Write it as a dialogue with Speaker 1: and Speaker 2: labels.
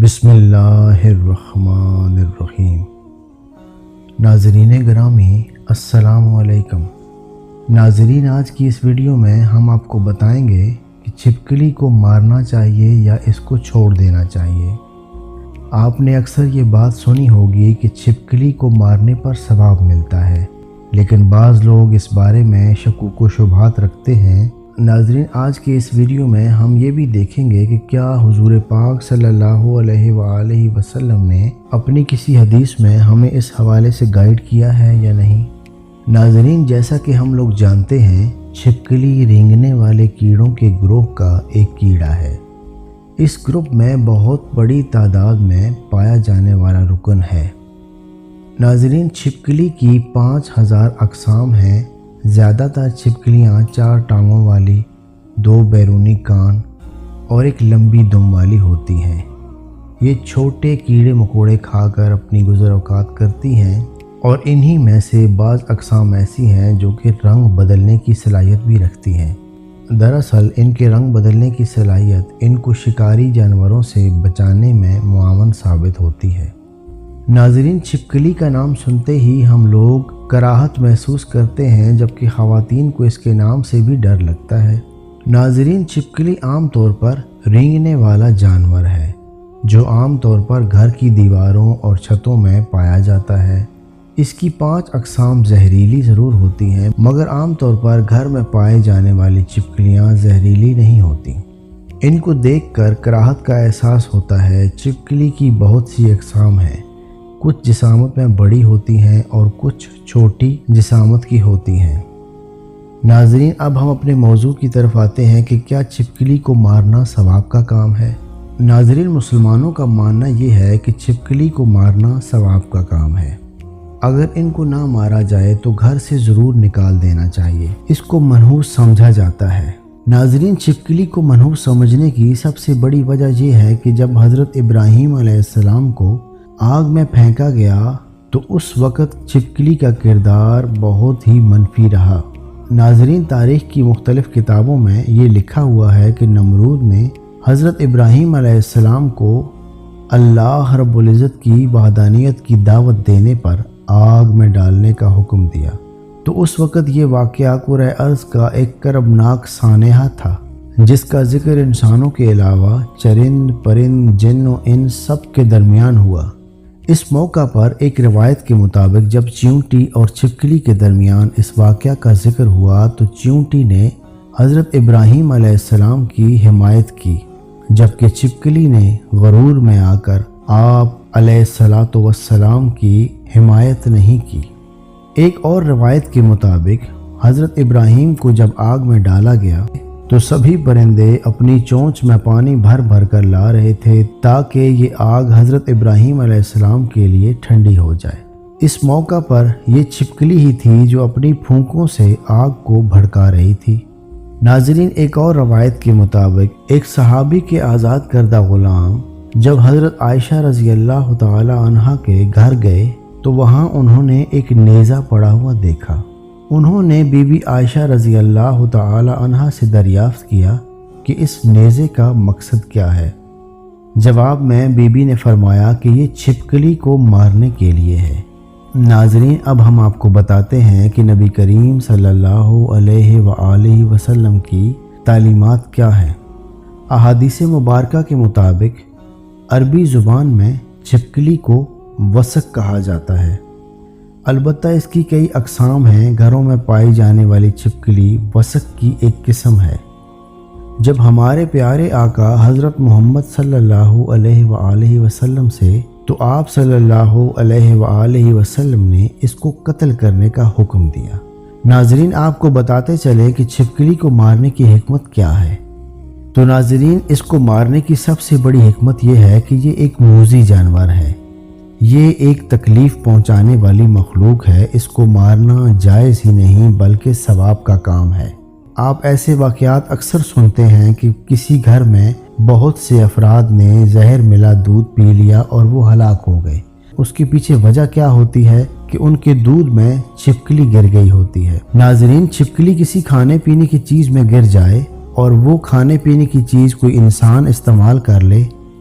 Speaker 1: بسم اللہ الرحمن الرحیم۔ ناظرین گرامی السلام علیکم۔ ناظرین، آج کی اس ویڈیو میں ہم آپ کو بتائیں گے کہ چھپکلی کو مارنا چاہیے یا اس کو چھوڑ دینا چاہیے۔ آپ نے اکثر یہ بات سنی ہوگی کہ چھپکلی کو مارنے پر ثواب ملتا ہے، لیکن بعض لوگ اس بارے میں شکوک و شبہات رکھتے ہیں۔ ناظرین، آج کے اس ویڈیو میں ہم یہ بھی دیکھیں گے کہ کیا حضور پاک صلی اللہ علیہ وآلہ وسلم نے اپنی کسی حدیث میں ہمیں اس حوالے سے گائیڈ کیا ہے یا نہیں۔ ناظرین، جیسا کہ ہم لوگ جانتے ہیں، چھپکلی رینگنے والے کیڑوں کے گروہ کا ایک کیڑا ہے۔ اس گروپ میں بہت بڑی تعداد میں پایا جانے والا رکن ہے۔ ناظرین، چھپکلی کی 5000 اقسام ہیں۔ زیادہ تر چھپکلیاں 4 ٹانگوں والی، 2 بیرونی کان اور ایک لمبی دم والی ہوتی ہیں۔ یہ چھوٹے کیڑے مکوڑے کھا کر اپنی گزر اوقات کرتی ہیں، اور انہی میں سے بعض اقسام ایسی ہیں جو کہ رنگ بدلنے کی صلاحیت بھی رکھتی ہیں۔ دراصل ان کے رنگ بدلنے کی صلاحیت ان کو شکاری جانوروں سے بچانے میں معاون ثابت ہوتی ہے۔ ناظرین، چھپکلی کا نام سنتے ہی ہم لوگ کراہت محسوس کرتے ہیں، جبکہ خواتین کو اس کے نام سے بھی ڈر لگتا ہے۔ ناظرین، چھپکلی عام طور پر رینگنے والا جانور ہے جو عام طور پر گھر کی دیواروں اور چھتوں میں پایا جاتا ہے۔ اس کی 5 اقسام زہریلی ضرور ہوتی ہیں، مگر عام طور پر گھر میں پائے جانے والی چھپکلیاں زہریلی نہیں ہوتی۔ ان کو دیکھ کر کراہت کا احساس ہوتا ہے۔ چھپکلی کی بہت سی اقسام ہیں، کچھ جسامت میں بڑی ہوتی ہیں اور کچھ چھوٹی جسامت کی ہوتی ہیں۔ ناظرین، اب ہم اپنے موضوع کی طرف آتے ہیں کہ کیا چھپکلی کو مارنا ثواب کا کام ہے۔ ناظرین، مسلمانوں کا ماننا یہ ہے کہ چھپکلی کو مارنا ثواب کا کام ہے۔ اگر ان کو نہ مارا جائے تو گھر سے ضرور نکال دینا چاہیے۔ اس کو منحوس سمجھا جاتا ہے۔ ناظرین، چھپکلی کو منحوس سمجھنے کی سب سے بڑی وجہ یہ ہے کہ جب حضرت ابراہیم علیہ السلام کو آگ میں پھینکا گیا تو اس وقت چھپکلی کا کردار بہت ہی منفی رہا۔ ناظرین، تاریخ کی مختلف کتابوں میں یہ لکھا ہوا ہے کہ نمرود نے حضرت ابراہیم علیہ السلام کو اللہ رب العزت کی وحدانیت کی دعوت دینے پر آگ میں ڈالنے کا حکم دیا، تو اس وقت یہ واقعہ کرۂ ارض کا ایک کربناک سانحہ تھا، جس کا ذکر انسانوں کے علاوہ چرند پرند جن و انس سب کے درمیان ہوا۔ اس موقع پر ایک روایت کے مطابق جب چیونٹی اور چھپکلی کے درمیان اس واقعہ کا ذکر ہوا تو چیونٹی نے حضرت ابراہیم علیہ السلام کی حمایت کی، جبکہ چھپکلی نے غرور میں آ کر آپ علیہ السلام کی حمایت نہیں کی۔ ایک اور روایت کے مطابق حضرت ابراہیم کو جب آگ میں ڈالا گیا تو سبھی پرندے اپنی چونچ میں پانی بھر بھر کر لا رہے تھے تاکہ یہ آگ حضرت ابراہیم علیہ السلام کے لیے ٹھنڈی ہو جائے۔ اس موقع پر یہ چھپکلی ہی تھی جو اپنی پھونکوں سے آگ کو بھڑکا رہی تھی۔ ناظرین، ایک اور روایت کے مطابق ایک صحابی کے آزاد کردہ غلام جب حضرت عائشہ رضی اللہ تعالی عنہا کے گھر گئے تو وہاں انہوں نے ایک نیزہ پڑا ہوا دیکھا۔ انہوں نے بی بی عائشہ رضی اللہ تعالی عنہا سے دریافت کیا کہ اس نیزے کا مقصد کیا ہے۔ جواب میں بی بی نے فرمایا کہ یہ چھپکلی کو مارنے کے لیے ہے۔ ناظرین، اب ہم آپ کو بتاتے ہیں کہ نبی کریم صلی اللہ علیہ وآلہ وسلم کی تعلیمات کیا ہیں۔ احادیث مبارکہ کے مطابق عربی زبان میں چھپکلی کو وسق کہا جاتا ہے۔ البتہ اس کی کئی اقسام ہیں۔ گھروں میں پائی جانے والی چھپکلی وسق کی ایک قسم ہے۔ جب ہمارے پیارے آقا حضرت محمد صلی اللہ علیہ وآلہ وسلم سے تو آپ صلی اللہ علیہ وآلہ وسلم نے اس کو قتل کرنے کا حکم دیا۔ ناظرین، آپ کو بتاتے چلے کہ چھپکلی کو مارنے کی حکمت کیا ہے۔ تو ناظرین، اس کو مارنے کی سب سے بڑی حکمت یہ ہے کہ یہ ایک موذی جانور ہے۔ یہ ایک تکلیف پہنچانے والی مخلوق ہے۔ اس کو مارنا جائز ہی نہیں بلکہ ثواب کا کام ہے۔ آپ ایسے واقعات اکثر سنتے ہیں کہ کسی گھر میں بہت سے افراد نے زہر ملا دودھ پی لیا اور وہ ہلاک ہو گئے۔ اس کے پیچھے وجہ کیا ہوتی ہے کہ ان کے دودھ میں چھپکلی گر گئی ہوتی ہے۔ ناظرین، چھپکلی کسی کھانے پینے کی چیز میں گر جائے اور وہ کھانے پینے کی چیز کوئی انسان استعمال کر لے